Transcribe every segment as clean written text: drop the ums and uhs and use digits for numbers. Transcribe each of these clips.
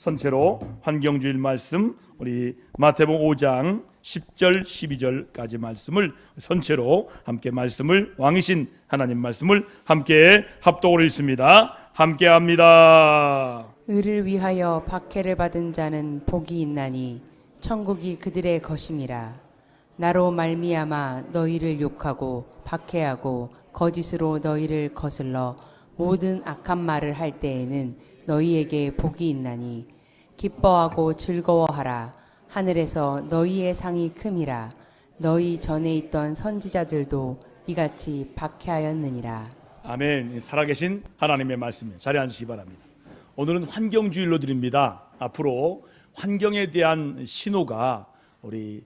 선체로 환경주일 말씀, 우리 마태복음 5장 10절 12절까지 말씀을 선체로 함께 말씀을, 왕이신 하나님 말씀을 함께 합독으로 읽습니다. 함께 합니다. 의를 위하여 박해를 받은 자는 복이 있나니 천국이 그들의 것임이라. 나로 말미암아 너희를 욕하고 박해하고 거짓으로 너희를 거슬러 모든 악한 말을 할 때에는 너희에게 복이 있나니 기뻐하고 즐거워하라. 하늘에서 너희의 상이 큼이라. 너희 전에 있던 선지자들도 이같이 박해하였느니라. 아멘. 살아계신 하나님의 말씀, 자리에 앉으시기 바랍니다. 오늘은 환경주일로 드립니다. 앞으로 환경에 대한 신호가 우리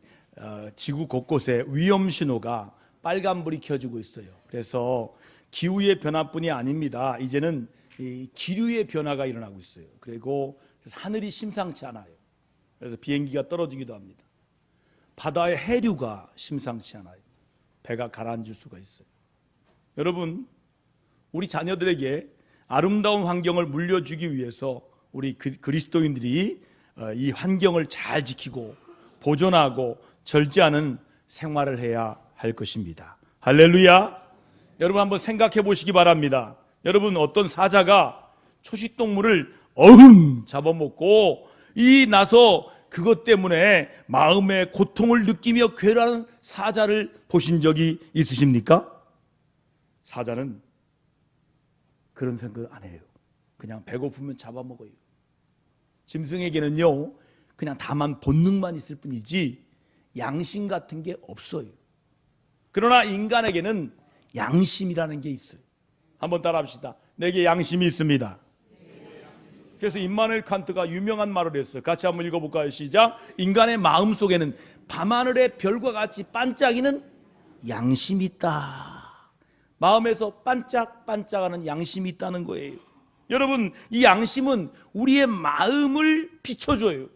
지구 곳곳에 위험 신호가 빨간불이 켜지고 있어요. 그래서 기후의 변화뿐이 아닙니다. 이제는 이 기류의 변화가 일어나고 있어요. 그리고 하늘이 심상치 않아요. 그래서 비행기가 떨어지기도 합니다. 바다의 해류가 심상치 않아요. 배가 가라앉을 수가 있어요. 여러분, 우리 자녀들에게 아름다운 환경을 물려주기 위해서 우리 그리스도인들이 이 환경을 잘 지키고 보존하고 절제하는 생활을 해야 할 것입니다. 할렐루야. 여러분 한번 생각해 보시기 바랍니다. 여러분, 어떤 사자가 초식동물을 잡아먹고 나서 그것 때문에 마음의 고통을 느끼며 괴로워하는 사자를 보신 적이 있으십니까? 사자는 그런 생각 안 해요. 그냥 배고프면 잡아먹어요. 짐승에게는요, 그냥 다만 본능만 있을 뿐이지 양심 같은 게 없어요. 그러나 인간에게는 양심이라는 게 있어요. 한번 따라합시다. 내게 양심이 있습니다. 그래서 임마누엘 칸트가 유명한 말을 했어요. 같이 한번 읽어볼까요? 시작. 인간의 마음 속에는 밤하늘의 별과 같이 반짝이는 양심이 있다. 마음에서 반짝반짝하는 양심이 있다는 거예요. 여러분, 이 양심은 우리의 마음을 비춰줘요.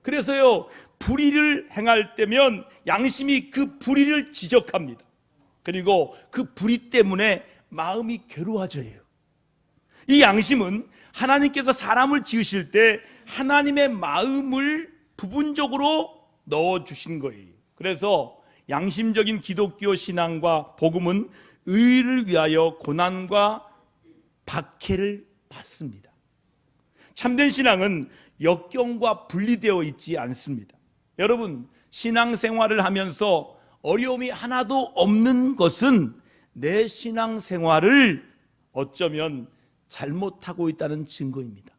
그래서요, 불의를 행할 때면 양심이 그 불의를 지적합니다. 그리고 그 불의 때문에 마음이 괴로워져요. 이 양심은 하나님께서 사람을 지으실 때 하나님의 마음을 부분적으로 넣어주신 거예요. 그래서 양심적인 기독교 신앙과 복음은 의를 위하여 고난과 박해를 받습니다. 참된 신앙은 역경과 분리되어 있지 않습니다. 여러분, 신앙생활을 하면서 어려움이 하나도 없는 것은 내 신앙생활을 어쩌면 잘못하고 있다는 증거입니다.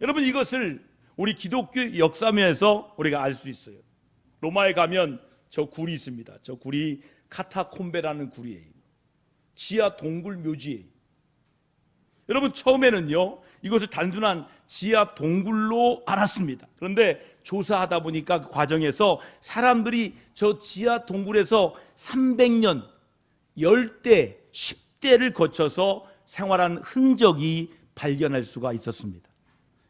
여러분, 이것을 우리 기독교 역사면에서 우리가 알 수 있어요. 로마에 가면 저 굴이 있습니다. 저 굴이 카타콤베라는 굴이에요. 지하 동굴 묘지예요. 여러분, 처음에는요, 이것을 단순한 지하 동굴로 알았습니다. 그런데 조사하다 보니까 그 과정에서 사람들이 저 지하 동굴에서 300년, 10대, 10대를 거쳐서 생활한 흔적이 발견할 수가 있었습니다.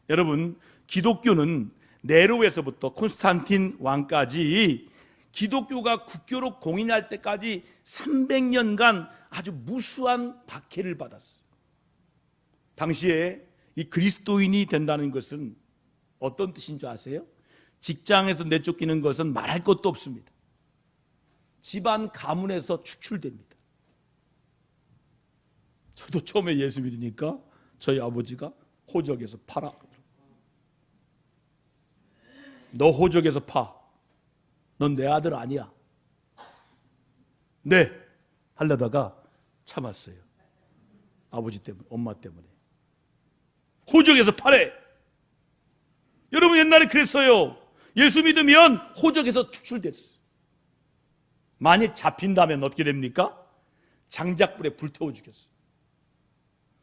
여러분, 기독교는 네로에서부터 콘스탄틴 왕까지 기독교가 국교로 공인할 때까지 300년간 아주 무수한 박해를 받았어요. 당시에 이 그리스도인이 된다는 것은 어떤 뜻인 줄 아세요? 직장에서 내쫓기는 것은 말할 것도 없습니다. 집안 가문에서 축출됩니다. 저도 처음에 예수 믿으니까 저희 아버지가 호적에서 팔아. 너 호적에서 파. 넌 내 아들 아니야. 네. 하려다가 참았어요. 아버지 때문에, 엄마 때문에. 호적에서 파래. 여러분, 옛날에 그랬어요. 예수 믿으면 호적에서 축출됐어요. 만약 잡힌다면 어떻게 됩니까? 장작불에 불태워 죽였어요.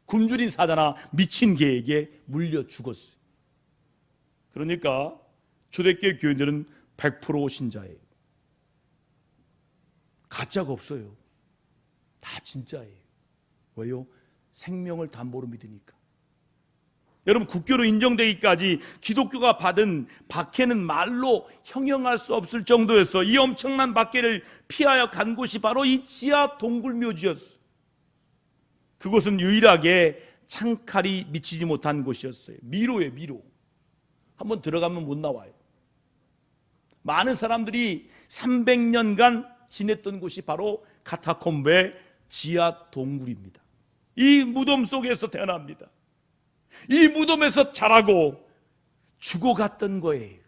굶주린 사자나 미친 개에게 물려 죽었어요. 그러니까 초대교회 교인들은 100% 신자예요. 가짜가 없어요. 다 진짜예요. 왜요? 생명을 담보로 믿으니까. 여러분, 국교로 인정되기까지 기독교가 받은 박해는 말로 형용할 수 없을 정도였어. 이 엄청난 박해를 피하여 간 곳이 바로 이 지하 동굴 묘지였어. 그곳은 유일하게 창칼이 미치지 못한 곳이었어요. 미로예요, 미로. 한번 들어가면 못 나와요. 많은 사람들이 300년간 지냈던 곳이 바로 카타콤베의 지하 동굴입니다. 이 무덤 속에서 태어납니다. 이 무덤에서 자라고 죽어갔던 거예요.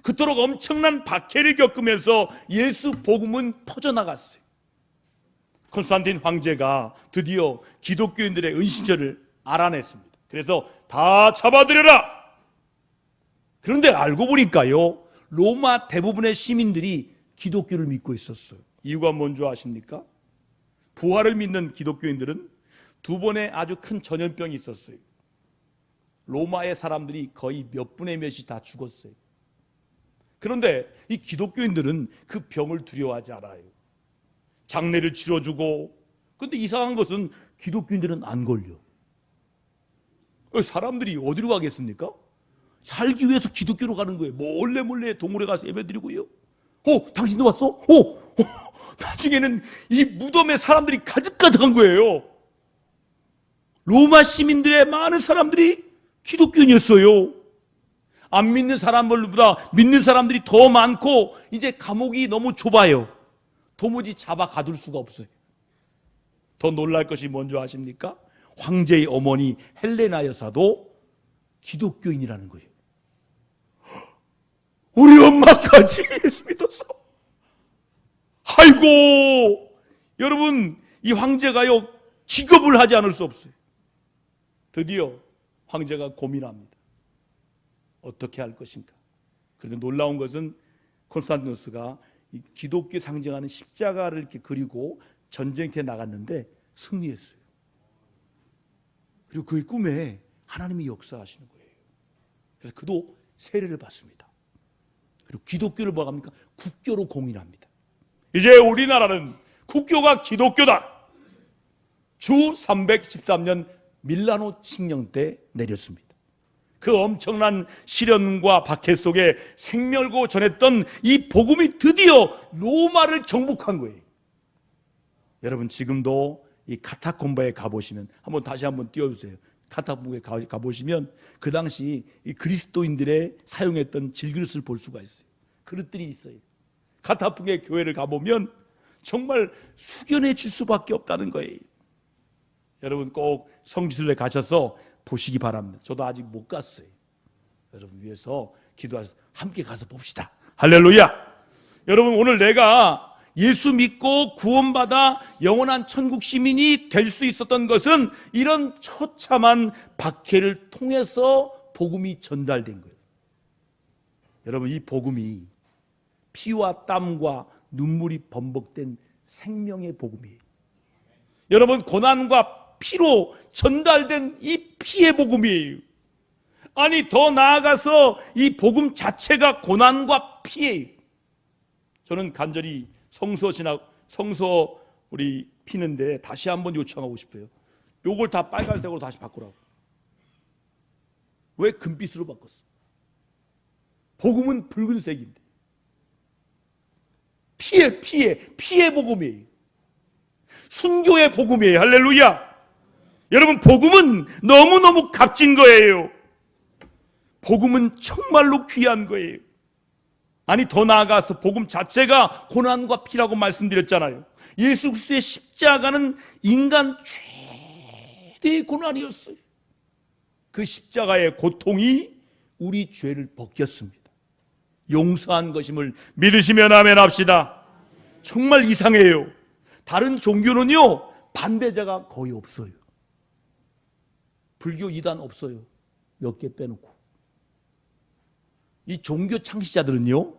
그토록 엄청난 박해를 겪으면서 예수 복음은 퍼져나갔어요. 콘스탄틴 황제가 드디어 기독교인들의 은신처를 알아냈습니다. 그래서 다 잡아들여라. 그런데 알고 보니까요, 로마 대부분의 시민들이 기독교를 믿고 있었어요. 이유가 뭔지 아십니까? 부활을 믿는 기독교인들은 두 번의 아주 큰 전염병이 있었어요. 로마의 사람들이 거의 몇 분의 몇이 다 죽었어요. 그런데 이 기독교인들은 그 병을 두려워하지 않아요. 장례를 치러주고. 그런데 이상한 것은 기독교인들은 안 걸려. 사람들이 어디로 가겠습니까? 살기 위해서 기독교로 가는 거예요. 몰래 동굴에 가서 예배드리고요. 당신도 왔어? 나중에는 이 무덤에 사람들이 가득가득한 거예요. 로마 시민들의 많은 사람들이 기독교인이었어요. 안 믿는 사람들보다 믿는 사람들이 더 많고, 이제 감옥이 너무 좁아요. 도무지 잡아 가둘 수가 없어요. 더 놀랄 것이 뭔지 아십니까? 황제의 어머니 헬레나 여사도 기독교인이라는 거예요. 우리 엄마까지 예수 믿었어. 아이고, 여러분, 이 황제가요, 기겁을 하지 않을 수 없어요. 드디어 황제가 고민합니다. 어떻게 할 것인가. 그런데 놀라운 것은 콘스탄티누스가 이 기독교 상징하는 십자가를 이렇게 그리고 전쟁터에 나갔는데 승리했어요. 그리고 그의 꿈에 하나님이 역사하시는 거예요. 그래서 그도 세례를 받습니다. 그리고 기독교를 뭐 합니까? 국교로 공인합니다. 이제 우리나라는 국교가 기독교다. 주 313년 밀라노 칙령 때 내렸습니다. 그 엄청난 시련과 박해 속에 생멸고 전했던 이 복음이 드디어 로마를 정복한 거예요. 여러분, 지금도 이 카타콤바에 가보시면, 다시 한번 띄워주세요. 카타콤바에 가보시면 그 당시 이 그리스도인들의 사용했던 질그릇을 볼 수가 있어요. 그릇들이 있어요. 카타콤바의 교회를 가보면 정말 숙연해질 수밖에 없다는 거예요. 여러분, 꼭 성지순례 가셔서 보시기 바랍니다. 저도 아직 못 갔어요. 여러분 위해서 기도해서 함께 가서 봅시다. 할렐루야. 여러분, 오늘 내가 예수 믿고 구원받아 영원한 천국 시민이 될 수 있었던 것은 이런 처참한 박해를 통해서 복음이 전달된 거예요. 여러분, 이 복음이 피와 땀과 눈물이 범벅된 생명의 복음이에요. 여러분, 고난과 피로 전달된 이 피의 복음이에요. 아니, 더 나아가서 이 복음 자체가 고난과 피예요. 저는 간절히 성서 우리 피는데 다시 한번 요청하고 싶어요. 요걸 다 빨간색으로 다시 바꾸라고. 왜 금빛으로 바꿨어? 복음은 붉은색인데. 피의 복음이에요. 순교의 복음이에요. 할렐루야. 여러분, 복음은 너무너무 값진 거예요. 복음은 정말로 귀한 거예요. 아니, 더 나아가서 복음 자체가 고난과 피라고 말씀드렸잖아요. 예수 그리스도의 십자가는 인간 최대의 고난이었어요. 그 십자가의 고통이 우리 죄를 벗겼습니다. 용서한 것임을 믿으시면 아멘 합시다. 정말 이상해요. 다른 종교는요, 반대자가 거의 없어요. 불교 이단 없어요. 몇 개 빼놓고. 이 종교 창시자들은요,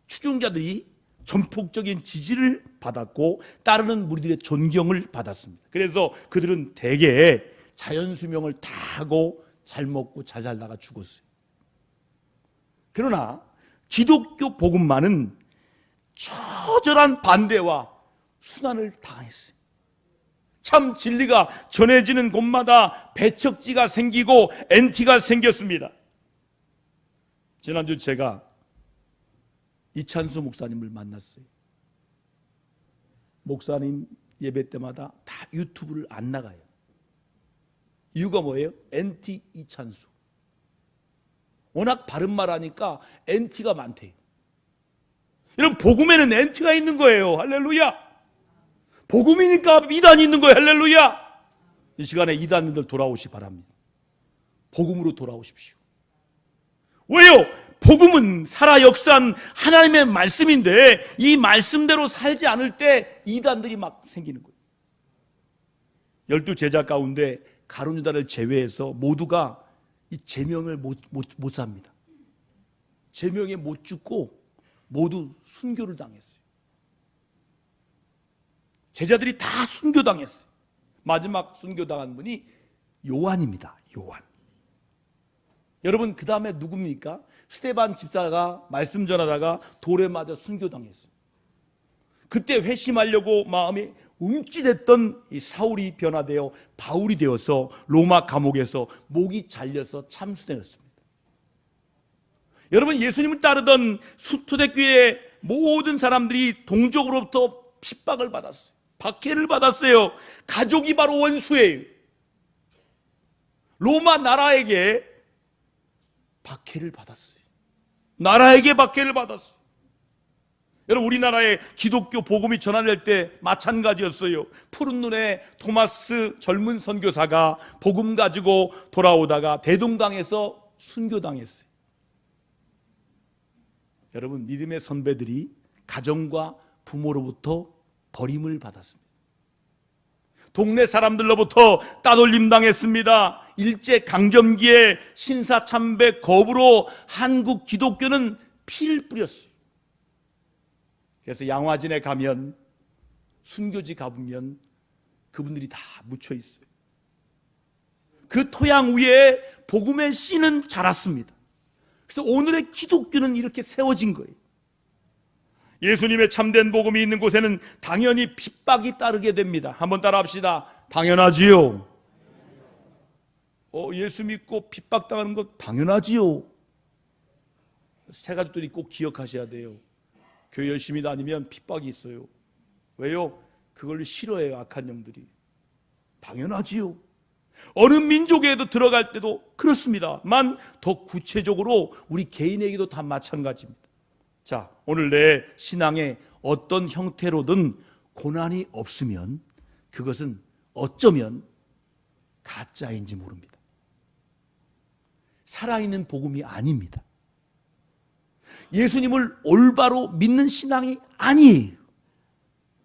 추종자들이 전폭적인 지지를 받았고 따르는 무리들의 존경을 받았습니다. 그래서 그들은 대개 자연수명을 다 하고 잘 먹고 잘 살다가 죽었어요. 그러나 기독교 복음만은 처절한 반대와 순환을 당했어요. 참 진리가 전해지는 곳마다 배척지가 생기고 엔티가 생겼습니다. 지난주 제가 이찬수 목사님을 만났어요. 목사님 예배 때마다 다 유튜브를 안 나가요. 이유가 뭐예요? NT 이찬수. 워낙 바른 말 하니까 NT가 많대요. 여러분, 복음에는 NT가 있는 거예요. 할렐루야. 복음이니까 이단이 있는 거예요. 할렐루야. 이 시간에 이단인들 돌아오시 바랍니다. 복음으로 돌아오십시오. 왜요? 복음은 살아 역사한 하나님의 말씀인데 이 말씀대로 살지 않을 때 이단들이 막 생기는 거예요. 12 제자 가운데 가룟 유다를 제외해서 모두가 이 제명을 못 삽니다. 제명에 못 죽고 모두 순교를 당했어요. 제자들이 다 순교당했어요. 마지막 순교당한 분이 요한입니다. 요한. 여러분, 그 다음에 누굽니까? 스데반 집사가 말씀 전하다가 돌에 맞아 순교당했어요. 그때 회심하려고 마음이 움찔했던 이 사울이 변화되어 바울이 되어서 로마 감옥에서 목이 잘려서 참수되었습니다. 여러분, 예수님을 따르던 초대교회의 모든 사람들이 동족으로부터 핍박을 받았어요. 박해를 받았어요. 가족이 바로 원수예요. 로마 나라에게 박해를 받았어요. 나라에게 박해를 받았어요. 여러분, 우리나라에 기독교 복음이 전환될 때 마찬가지였어요. 푸른 눈의 토마스 젊은 선교사가 복음 가지고 돌아오다가 대동강에서 순교당했어요. 여러분, 믿음의 선배들이 가정과 부모로부터 버림을 받았습니다. 동네 사람들로부터 따돌림 당했습니다. 일제 강점기에 신사참배 거부로 한국 기독교는 피를 뿌렸어요. 그래서 양화진에 가면, 순교지 가보면 그분들이 다 묻혀 있어요. 그 토양 위에 복음의 씨는 자랐습니다. 그래서 오늘의 기독교는 이렇게 세워진 거예요. 예수님의 참된 복음이 있는 곳에는 당연히 핍박이 따르게 됩니다. 한번 따라합시다. 당연하지요. 예수 믿고 핍박당하는 것 당연하지요. 세 가지들이 꼭 기억하셔야 돼요. 교회 열심히 다니면 핍박이 있어요. 왜요? 그걸 싫어해요, 악한 영들이. 당연하지요. 어느 민족에도 들어갈 때도 그렇습니다만 더 구체적으로 우리 개인에게도 다 마찬가지입니다. 자, 오늘 내 신앙에 어떤 형태로든 고난이 없으면 그것은 어쩌면 가짜인지 모릅니다. 살아있는 복음이 아닙니다. 예수님을 올바로 믿는 신앙이 아니에요.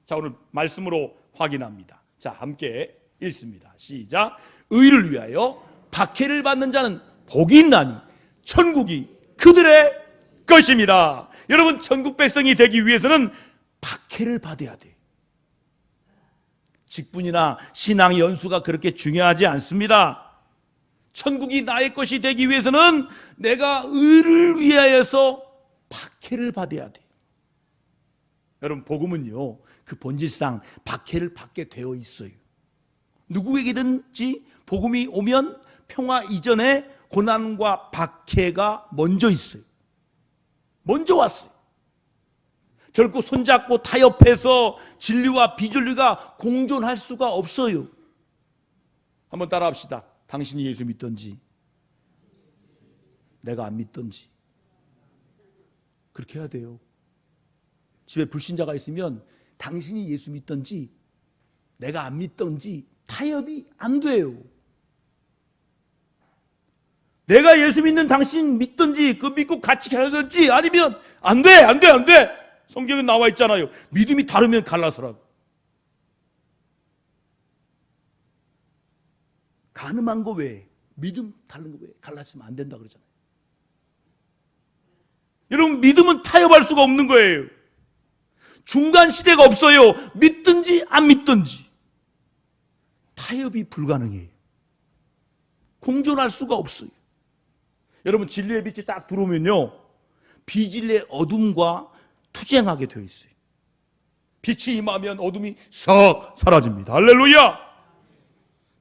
자, 오늘 말씀으로 확인합니다. 자, 함께 읽습니다. 시작. 의를 위하여 박해를 받는 자는 복이 있나니 천국이 그들의 것입니다. 여러분, 천국 백성이 되기 위해서는 박해를 받아야 돼요. 직분이나 신앙의 연수가 그렇게 중요하지 않습니다. 천국이 나의 것이 되기 위해서는 내가 의를 위하여서 박해를 받아야 돼요. 여러분, 복음은요, 그 본질상 박해를 받게 되어 있어요. 누구에게든지 복음이 오면 평화 이전에 고난과 박해가 먼저 있어요. 먼저 왔어요. 결코 손잡고 타협해서 진리와 비진리가 공존할 수가 없어요. 한번 따라합시다. 당신이 예수 믿던지 내가 안 믿던지 그렇게 해야 돼요. 집에 불신자가 있으면 당신이 예수 믿던지 내가 안 믿던지 타협이 안 돼요. 내가 예수 믿는 당신 믿던지 그 믿고 같이 가든지 아니면 안 돼. 성경에 나와 있잖아요. 믿음이 다르면 갈라서라고. 가늠한 거 왜? 믿음 다른 거 왜? 갈라지면 안 된다 그러잖아요. 여러분, 믿음은 타협할 수가 없는 거예요. 중간 시대가 없어요. 믿든지 안 믿든지 타협이 불가능해요. 공존할 수가 없어요. 여러분, 진리의 빛이 딱 들어오면요, 비진리의 어둠과 투쟁하게 되어 있어요. 빛이 임하면 어둠이 싹 사라집니다. 할렐루야.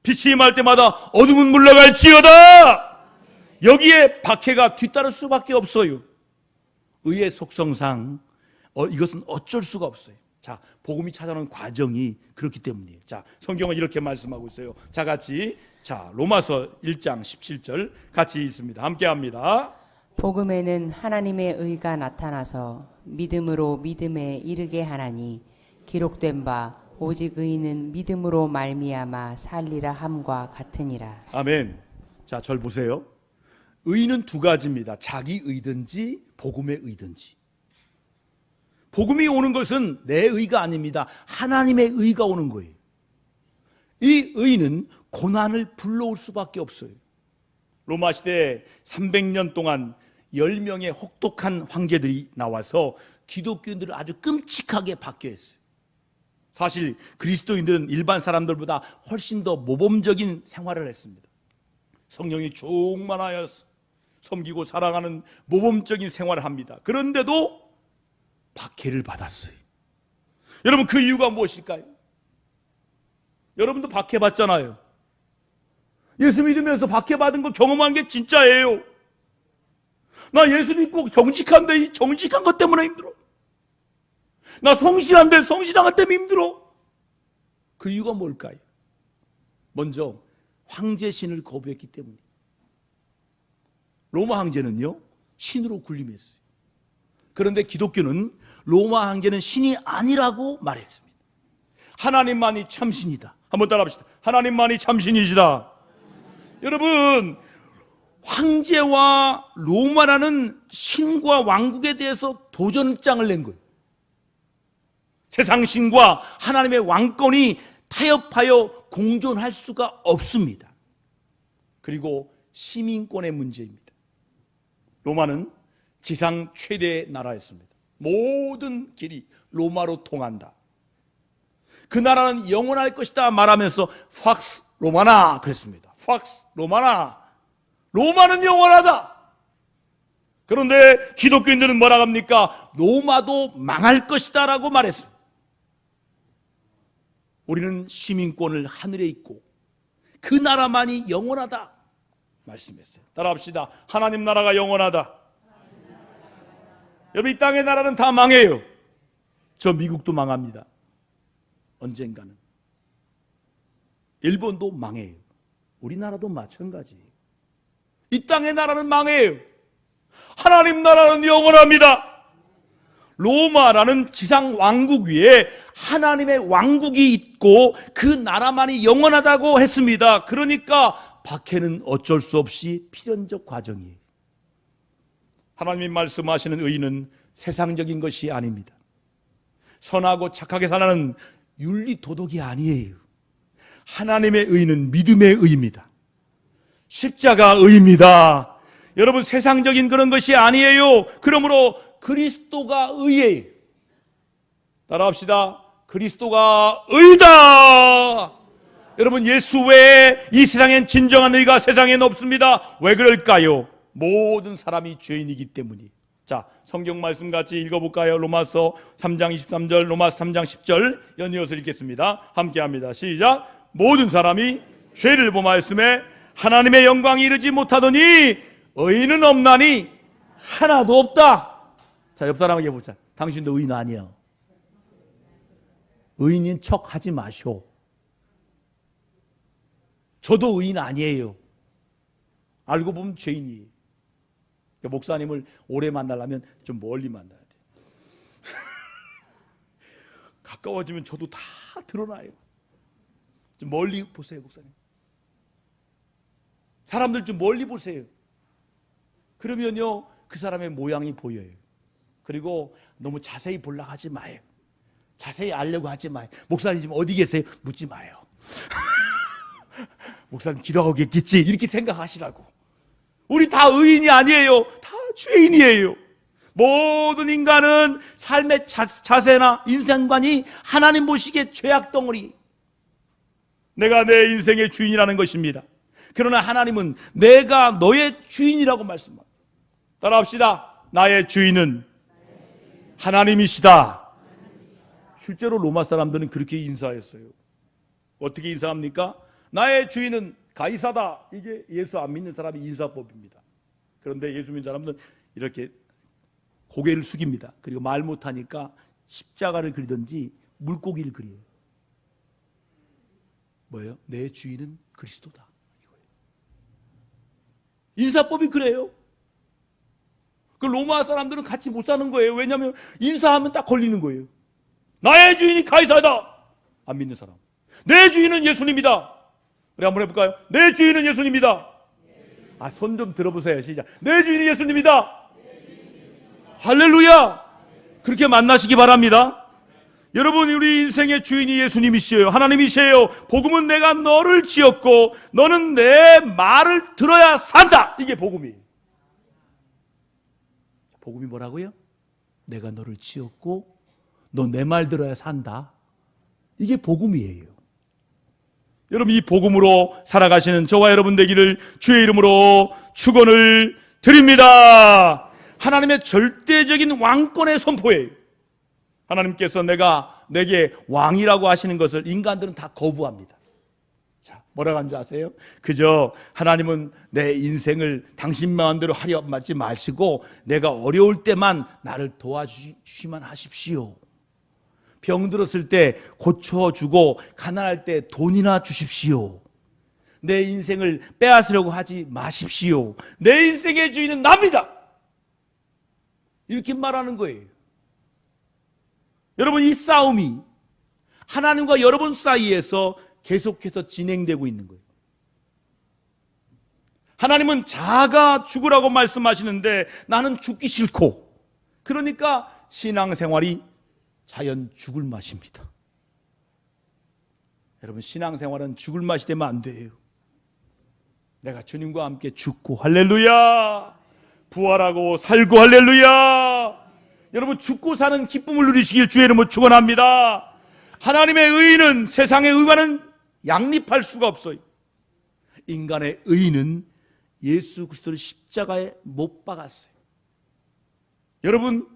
빛이 임할 때마다 어둠은 물러갈지어다. 여기에 박해가 뒤따를 수밖에 없어요. 의의 속성상 이것은 어쩔 수가 없어요. 자, 복음이 찾아오는 과정이 그렇기 때문이에요. 자, 성경은 이렇게 말씀하고 있어요. 자, 같이 자, 로마서 1장 17절 같이 읽습니다. 함께 합니다. 복음에는 하나님의 의가 나타나서 믿음으로 믿음에 이르게 하나니 기록된 바 오직 의인은 믿음으로 말미암아 살리라 함과 같으니라. 아멘. 자, 절 보세요. 의는 두 가지입니다. 자기 의든지 복음의 의든지. 복음이 오는 것은 내 의가 아닙니다. 하나님의 의가 오는 거예요. 이 의는 고난을 불러올 수밖에 없어요. 로마 시대 300년 동안 10명의 혹독한 황제들이 나와서 기독교인들을 아주 끔찍하게 박해 했어요. 사실 그리스도인들은 일반 사람들보다 훨씬 더 모범적인 생활을 했습니다. 성령이 충만하여서 섬기고 사랑하는 모범적인 생활을 합니다. 그런데도 박해를 받았어요. 여러분, 그 이유가 무엇일까요? 여러분도 박해받잖아요. 예수 믿으면서 박해받은 거 경험한 게 진짜예요. 나 예수 믿고 정직한데 이 정직한 것 때문에 힘들어. 나 성실한데 성실한 것 때문에 힘들어. 그 이유가 뭘까요? 먼저 황제신을 거부했기 때문이에요. 로마 황제는요, 신으로 군림했어요. 그런데 기독교는 로마 황제는 신이 아니라고 말했습니다. 하나님만이 참신이다. 한번 따라합시다. 하나님만이 참신이시다. 여러분, 황제와 로마라는 신과 왕국에 대해서 도전장을 낸 거예요. 세상 신과 하나님의 왕권이 타협하여 공존할 수가 없습니다. 그리고 시민권의 문제입니다. 로마는 지상 최대의 나라였습니다. 모든 길이 로마로 통한다. 그 나라는 영원할 것이다 말하면서 팍스 로마나 그랬습니다. 팍스 로마나, 로마는 영원하다. 그런데 기독교인들은 뭐라 합니까? 로마도 망할 것이다 라고 말했습니다. 우리는 시민권을 하늘에 있고 그 나라만이 영원하다 말씀했어요. 따라합시다. 하나님 나라가 영원하다. 여러분, 이 땅의 나라는 다 망해요. 저 미국도 망합니다. 언젠가는. 일본도 망해요. 우리나라도 마찬가지예요. 이 땅의 나라는 망해요. 하나님 나라는 영원합니다. 로마라는 지상 왕국 위에 하나님의 왕국이 있고 그 나라만이 영원하다고 했습니다. 그러니까 박해는 어쩔 수 없이 필연적 과정이에요. 하나님이 말씀하시는 의는 세상적인 것이 아닙니다. 선하고 착하게 살아가는 윤리 도덕이 아니에요. 하나님의 의는 믿음의 의입니다. 십자가 의입니다. 여러분, 세상적인 그런 것이 아니에요. 그러므로 그리스도가 의예요. 따라합시다. 그리스도가 의다. 여러분, 예수 외에 이 세상엔 진정한 의가 세상엔 없습니다. 왜 그럴까요? 모든 사람이 죄인이기 때문이에요. 자, 성경 말씀 같이 읽어볼까요? 로마서 3장 23절, 로마서 3장 10절 연이어서 읽겠습니다. 함께합니다. 시작. 모든 사람이 죄를 범하였음에 하나님의 영광이 이르지 못하더니 의인은 없나니 하나도 없다. 자, 옆 사람에게 보자. 당신도 의인 아니야. 의인인 척 하지 마쇼. 저도 의인 아니에요. 알고 보면 죄인이에요. 목사님을 오래 만나려면 좀 멀리 만나야 돼. 가까워지면 저도 다 드러나요. 좀 멀리 보세요, 목사님. 사람들 좀 멀리 보세요. 그러면요, 그 사람의 모양이 보여요. 그리고 너무 자세히 보려고 하지 마요. 자세히 알려고 하지 마요. 목사님 지금 어디 계세요? 묻지 마요. 목사님 기도하고 계겠지, 이렇게 생각하시라고. 우리 다 의인이 아니에요. 다 죄인이에요. 모든 인간은 삶의 자세나 인생관이 하나님 보시기에 죄악 덩어리. 내가 내 인생의 주인이라는 것입니다. 그러나 하나님은 내가 너의 주인이라고 말씀합니다. 따라합시다. 나의 주인은 하나님이시다. 실제로 로마 사람들은 그렇게 인사했어요. 어떻게 인사합니까? 나의 주인은 가이사다. 이게 예수 안 믿는 사람의 인사법입니다. 그런데 예수 믿는 사람들은 이렇게 고개를 숙입니다. 그리고 말 못하니까 십자가를 그리든지 물고기를 그려요. 뭐예요? 내 주인은 그리스도다. 이거예요. 인사법이 그래요. 그 로마 사람들은 같이 못 사는 거예요. 왜냐하면 인사하면 딱 걸리는 거예요. 나의 주인이 가이사다. 안 믿는 사람. 내 주인은 예수님이다. 우리 한번 해볼까요? 내 주인은 예수님이다. 손 좀 들어보세요. 시작. 내 주인이 예수님이다. 할렐루야. 그렇게 만나시기 바랍니다. 여러분, 우리 인생의 주인이 예수님이시에요. 하나님이시에요. 복음은 내가 너를 지었고 너는 내 말을 들어야 산다. 이게 복음이에요. 복음이 뭐라고요? 내가 너를 지었고 너 내 말 들어야 산다. 이게 복음이에요. 여러분, 이 복음으로 살아가시는 저와 여러분 되기를 주의 이름으로 축원을 드립니다. 하나님의 절대적인 왕권의 선포예요. 하나님께서 내게 왕이라고 하시는 것을 인간들은 다 거부합니다. 자, 뭐라고 하는 줄 아세요? 그저 하나님은 내 인생을 당신 마음대로 하려 하지 마시고 내가 어려울 때만 나를 도와주시만 하십시오. 병 들었을 때 고쳐주고 가난할 때 돈이나 주십시오. 내 인생을 빼앗으려고 하지 마십시오. 내 인생의 주인은 납니다. 이렇게 말하는 거예요. 여러분, 이 싸움이 하나님과 여러분 사이에서 계속해서 진행되고 있는 거예요. 하나님은 자가 죽으라고 말씀하시는데 나는 죽기 싫고, 그러니까 신앙생활이 자연 죽을 맛입니다. 여러분, 신앙생활은 죽을 맛이 되면 안 돼요. 내가 주님과 함께 죽고 할렐루야, 부활하고 살고 할렐루야. 여러분, 죽고 사는 기쁨을 누리시길 주의 이름으로 축원합니다. 하나님의 의는 세상의 의와는 양립할 수가 없어요. 인간의 의는 예수 그리스도를 십자가에 못 박았어요. 여러분,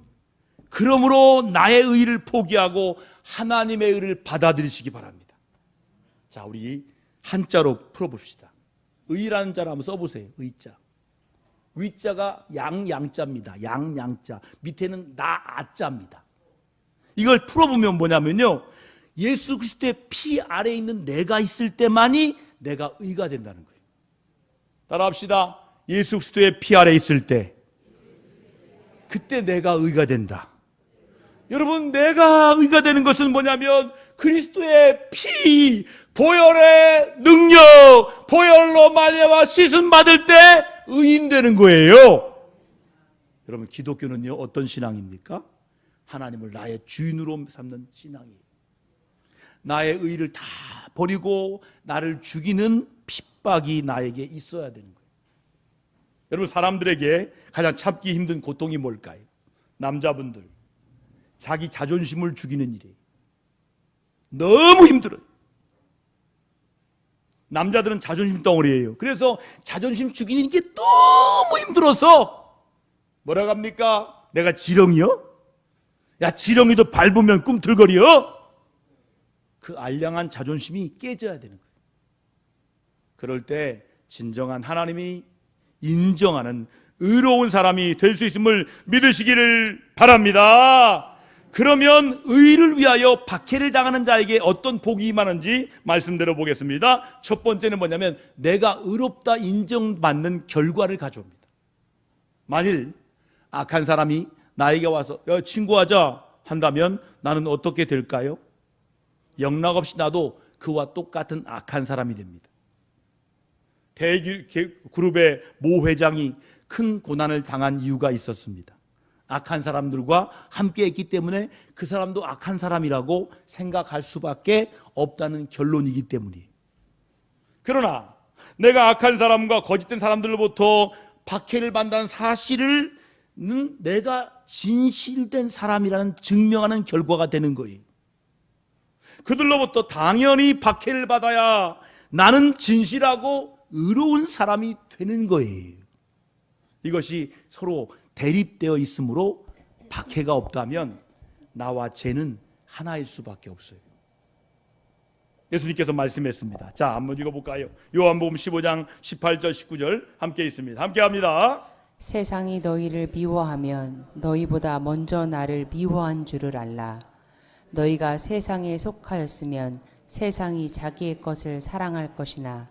그러므로 나의 의를 포기하고 하나님의 의를 받아들이시기 바랍니다. 자, 우리 한자로 풀어봅시다. 의라는 자를 한번 써보세요. 의자. 위자가 양자입니다. 양자. 밑에는 나아자입니다. 이걸 풀어보면 뭐냐면요, 예수 그리스도의 피 아래에 있는 내가 있을 때만이 내가 의가 된다는 거예요. 따라합시다. 예수 그리스도의 피 아래에 있을 때, 그때 내가 의가 된다. 여러분, 내가 의가 되는 것은 뭐냐면 그리스도의 피, 보혈의 능력, 보혈로 말미암아 씻음 받을 때 의인 되는 거예요. 여러분, 기독교는요, 어떤 신앙입니까? 하나님을 나의 주인으로 삼는 신앙이에요. 나의 의를 다 버리고 나를 죽이는 핍박이 나에게 있어야 되는 거예요. 여러분, 사람들에게 가장 참기 힘든 고통이 뭘까요? 남자분들, 자기 자존심을 죽이는 일이에요. 너무 힘들어요. 남자들은 자존심 덩어리예요. 그래서 자존심 죽이는 게 너무 힘들어서 뭐라고 합니까? 내가 지렁이요? 야, 지렁이도 밟으면 꿈틀거려? 그 알량한 자존심이 깨져야 되는 거예요. 그럴 때 진정한 하나님이 인정하는 의로운 사람이 될 수 있음을 믿으시기를 바랍니다. 그러면 의를 위하여 박해를 당하는 자에게 어떤 복이 임하는지 말씀드려 보겠습니다. 첫 번째는 뭐냐면 내가 의롭다 인정받는 결과를 가져옵니다. 만일 악한 사람이 나에게 와서 친구하자 한다면 나는 어떻게 될까요? 영락없이 나도 그와 똑같은 악한 사람이 됩니다. 대그룹의 모 회장이 큰 고난을 당한 이유가 있었습니다. 악한 사람들과 함께 했기 때문에 그 사람도 악한 사람이라고 생각할 수밖에 없다는 결론이기 때문이에요. 그러나 내가 악한 사람과 거짓된 사람들로부터 박해를 받는다는 사실은 내가 진실된 사람이라는 증명하는 결과가 되는 거예요. 그들로부터 당연히 박해를 받아야 나는 진실하고 의로운 사람이 되는 거예요. 이것이 서로 대립되어 있으므로 박해가 없다면 나와 쟤는 하나일 수밖에 없어요. 예수님께서 말씀했습니다. 자, 한번 읽어볼까요? 요한복음 15장 18절 19절 함께 있습니다. 함께 합니다. 세상이 너희를 미워하면 너희보다 먼저 나를 미워한 줄을 알라. 너희가 세상에 속하였으면 세상이 자기의 것을 사랑할 것이나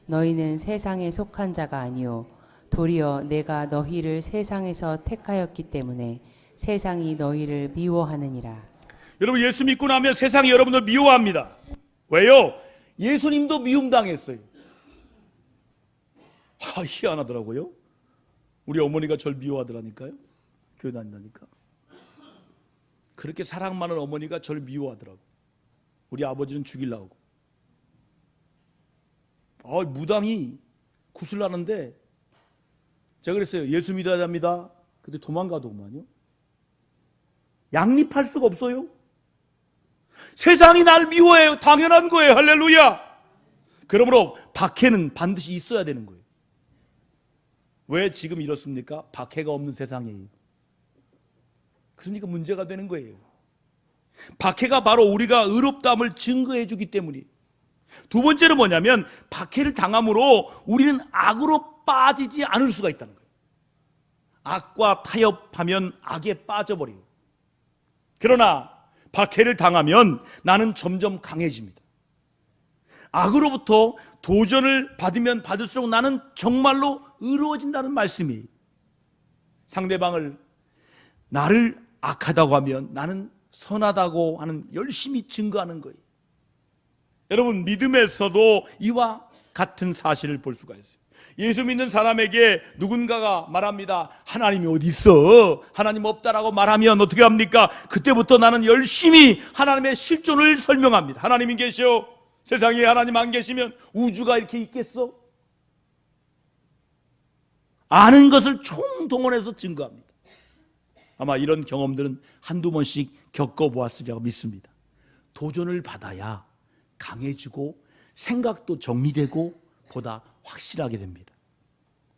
너희는 세상에 속한 자가 아니요 도리어 내가 너희를 세상에서 택하였기 때문에 세상이 너희를 미워하느니라. 여러분, 예수 믿고 나면 세상이 여러분들 미워합니다. 왜요? 예수님도 미움당했어요. 희한하더라고요. 우리 어머니가 절 미워하더라니까요. 교회 다닌다니까. 그렇게 사랑 많은 어머니가 절 미워하더라고. 우리 아버지는 죽이려고. 무당이 구슬나는데 제가 그랬어요. 예수 믿어야 합니다. 근데 도망가더구만요. 양립할 수가 없어요. 세상이 날 미워해요. 당연한 거예요. 할렐루야. 그러므로 박해는 반드시 있어야 되는 거예요. 왜 지금 이렇습니까? 박해가 없는 세상이에요. 그러니까 문제가 되는 거예요. 박해가 바로 우리가 의롭다함을 증거해 주기 때문이에요. 두 번째는 뭐냐면 박해를 당함으로 우리는 악으로 빠지지 않을 수가 있다는 거예요. 악과 타협하면 악에 빠져버려요. 그러나 박해를 당하면 나는 점점 강해집니다. 악으로부터 도전을 받으면 받을수록 나는 정말로 의로워진다는 말씀이에요. 상대방을 나를 악하다고 하면 나는 선하다고 하는 열심히 증거하는 거예요. 여러분, 믿음에서도 이와 같은 사실을 볼 수가 있어요. 예수 믿는 사람에게 누군가가 말합니다. 하나님이 어디 있어? 하나님 없다라고 말하면 어떻게 합니까? 그때부터 나는 열심히 하나님의 실존을 설명합니다. 하나님이 계셔. 세상에 하나님 안 계시면 우주가 이렇게 있겠어? 아는 것을 총동원해서 증거합니다. 아마 이런 경험들은 한두 번씩 겪어보았으리라고 믿습니다. 도전을 받아야 강해지고 생각도 정리되고 보다 확실하게 됩니다.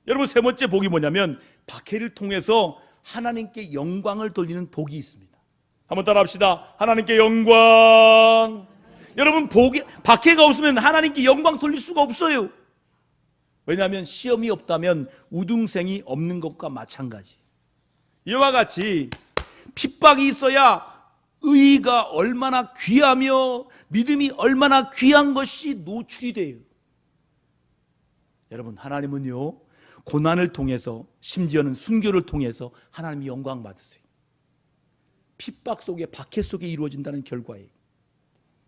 여러분, 세 번째 복이 뭐냐면 박해를 통해서 하나님께 영광을 돌리는 복이 있습니다. 한번 따라 합시다. 하나님께 영광. 여러분, 박해가 없으면 하나님께 영광 돌릴 수가 없어요. 왜냐하면 시험이 없다면 우등생이 없는 것과 마찬가지. 이와 같이 핍박이 있어야 의의가 얼마나 귀하며 믿음이 얼마나 귀한 것이 노출이 돼요. 여러분, 하나님은요, 고난을 통해서, 심지어는 순교를 통해서 하나님이 영광 받으세요. 핍박 속에, 박해 속에 이루어진다는 결과예요.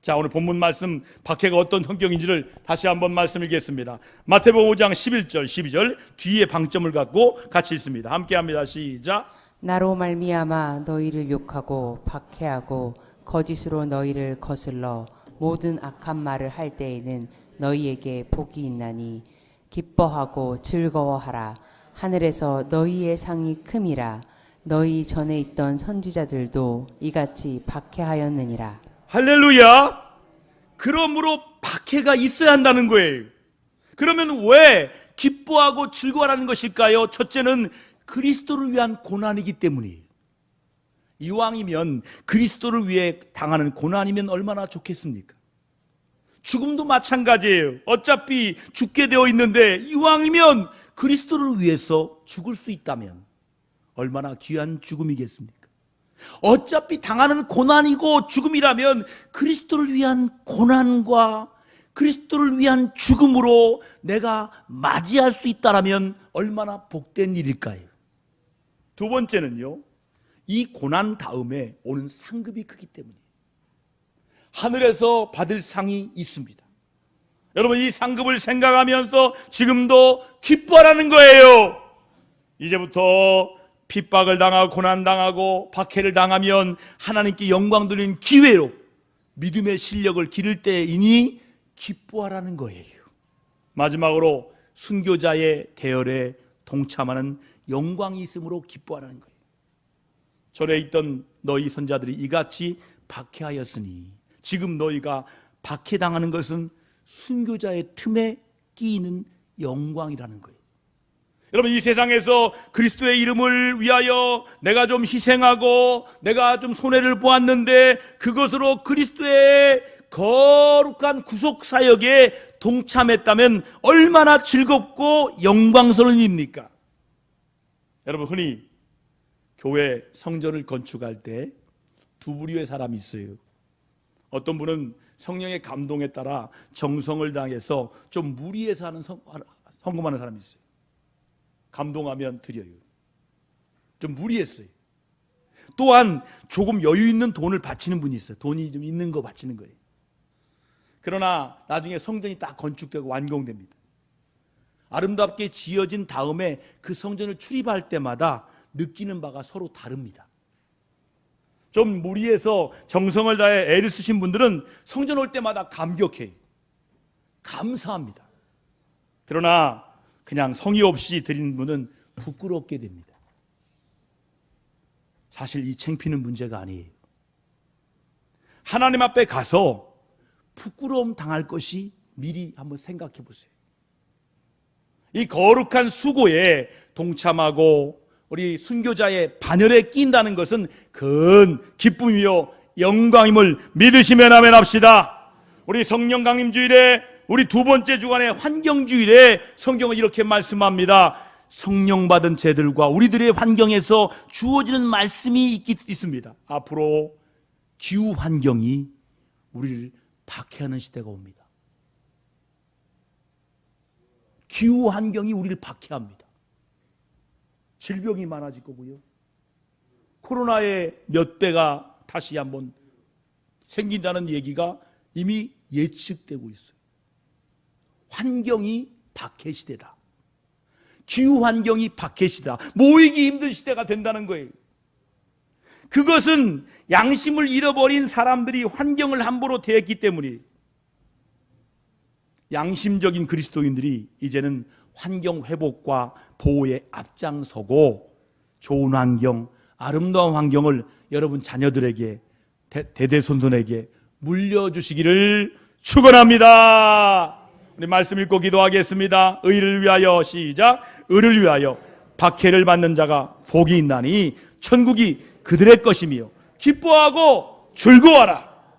자, 오늘 본문 말씀, 박해가 어떤 성격인지를 다시 한번 말씀드리겠습니다. 마태복음 5장 11절 12절 뒤에 방점을 갖고 같이 읽습니다. 함께 합니다. 시작. 나로 말미암아 너희를 욕하고 박해하고 거짓으로 너희를 거슬러 모든 악한 말을 할 때에는 너희에게 복이 있나니 기뻐하고 즐거워하라. 하늘에서 너희의 상이 큼이라. 너희 전에 있던 선지자들도 이같이 박해하였느니라. 할렐루야. 그러므로 박해가 있어야 한다는 거예요. 그러면 왜 기뻐하고 즐거워하는 것일까요? 첫째는 그리스도를 위한 고난이기 때문이에요. 이왕이면 그리스도를 위해 당하는 고난이면 얼마나 좋겠습니까? 죽음도 마찬가지예요. 어차피 죽게 되어 있는데 이왕이면 그리스도를 위해서 죽을 수 있다면 얼마나 귀한 죽음이겠습니까? 어차피 당하는 고난이고 죽음이라면 그리스도를 위한 고난과 그리스도를 위한 죽음으로 내가 맞이할 수 있다면 얼마나 복된 일일까요? 두 번째는요, 이 고난 다음에 오는 상급이 크기 때문이에요. 하늘에서 받을 상이 있습니다. 여러분, 이 상급을 생각하면서 지금도 기뻐하라는 거예요. 이제부터 핍박을 당하고 고난당하고 박해를 당하면 하나님께 영광 돌리는 기회로 믿음의 실력을 기를 때이니 기뻐하라는 거예요. 마지막으로 순교자의 대열에 동참하는 영광이 있으므로 기뻐하라는 거예요. 절에 있던 너희 선자들이 이같이 박해하였으니 지금 너희가 박해당하는 것은 순교자의 틈에 끼이는 영광이라는 거예요. 여러분, 이 세상에서 그리스도의 이름을 위하여 내가 좀 희생하고 내가 좀 손해를 보았는데 그것으로 그리스도의 거룩한 구속사역에 동참했다면 얼마나 즐겁고 영광스러운 일입니까? 여러분, 흔히 교회 성전을 건축할 때 두 부류의 사람이 있어요. 어떤 분은 성령의 감동에 따라 정성을 다해서 좀 무리해서 하는 헌금하는 사람이 있어요. 감동하면 드려요. 좀 무리했어요. 또한 조금 여유 있는 돈을 바치는 분이 있어요. 돈이 좀 있는 거 바치는 거예요. 그러나 나중에 성전이 딱 건축되고 완공됩니다. 아름답게 지어진 다음에 그 성전을 출입할 때마다 느끼는 바가 서로 다릅니다. 좀 무리해서 정성을 다해 애를 쓰신 분들은 성전 올 때마다 감격해요. 감사합니다. 그러나 그냥 성의 없이 드리는 분은 부끄럽게 됩니다. 사실 이 창피는 문제가 아니에요. 하나님 앞에 가서 부끄러움 당할 것이 미리 한번 생각해 보세요. 이 거룩한 수고에 동참하고 우리 순교자의 반열에 낀다는 것은 큰 기쁨이요 영광임을 믿으시면 아멘 합시다. 우리 성령 강림 주일에 우리 두 번째 주간의 환경 주일에 성경은 이렇게 말씀합니다. 성령 받은 제들과 우리들의 환경에서 주어지는 말씀이 있습니다. 앞으로 기후 환경이 우리를 박해하는 시대가 옵니다. 기후 환경이 우리를 박해합니다. 질병이 많아질 거고요. 코로나의 몇 배가 다시 한번 생긴다는 얘기가 이미 예측되고 있어요. 환경이 박해 시대다. 기후 환경이 박해 시대다. 모이기 힘든 시대가 된다는 거예요. 그것은 양심을 잃어버린 사람들이 환경을 함부로 대했기 때문이에요. 양심적인 그리스도인들이 이제는 환경 회복과 보호에 앞장서고 좋은 환경, 아름다운 환경을 여러분 자녀들에게 대대손손에게 물려주시기를 축원합니다. 우리 말씀 읽고 기도하겠습니다. 의를 위하여 시작. 의를 위하여 박해를 받는 자가 복이 있나니 천국이 그들의 것이며 기뻐하고 즐거워하라.